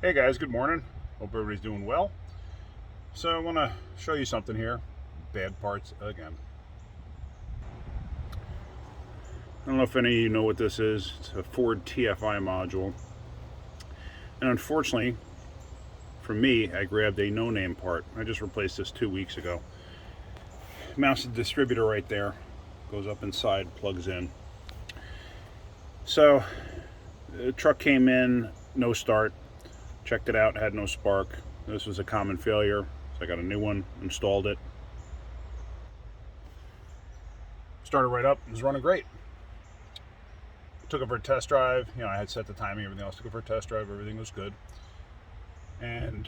Hey guys, good morning. Hope everybody's doing well. So I want to show you something here. Bad parts again. I don't know if any of you know what this is. It's a Ford TFI module. And unfortunately, for me, I grabbed a no-name part. I just replaced this 2 weeks ago. Mounts the distributor right there. Goes up inside, plugs in. So the truck came in, no start. Checked it out, had no spark. This was a common failure. So I got a new one, installed it. Started right up, it was running great. Took it for a test drive. I had set the timing, everything else. Took it for a test drive, everything was good. And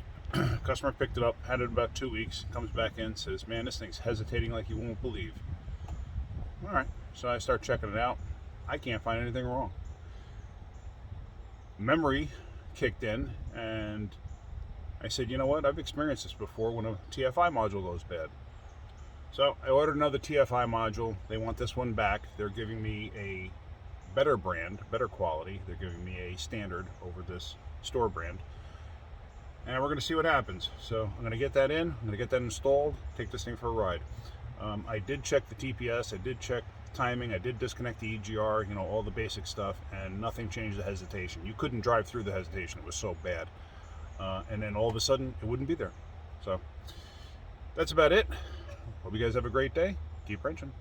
customer picked it up, had it about 2 weeks, comes back in, says, man, this thing's hesitating like you won't believe. All right, so I start checking it out. I can't find anything wrong. Memory kicked in, and I said, you know what, I've experienced this before when a TFI module goes bad. So I ordered another TFI module. They want this one back. They're giving me a better brand, better quality. They're giving me a standard over this store brand. And we're going to see what happens. So I'm going to get that in. I'm going to get that installed, take this thing for a ride. I did check the TPS. I did check timing. I did disconnect the EGR, all the basic stuff, and nothing changed the hesitation. You couldn't drive through the hesitation. It was so bad. And then all of a sudden, it wouldn't be there. So that's about it. Hope you guys have a great day. Keep wrenching.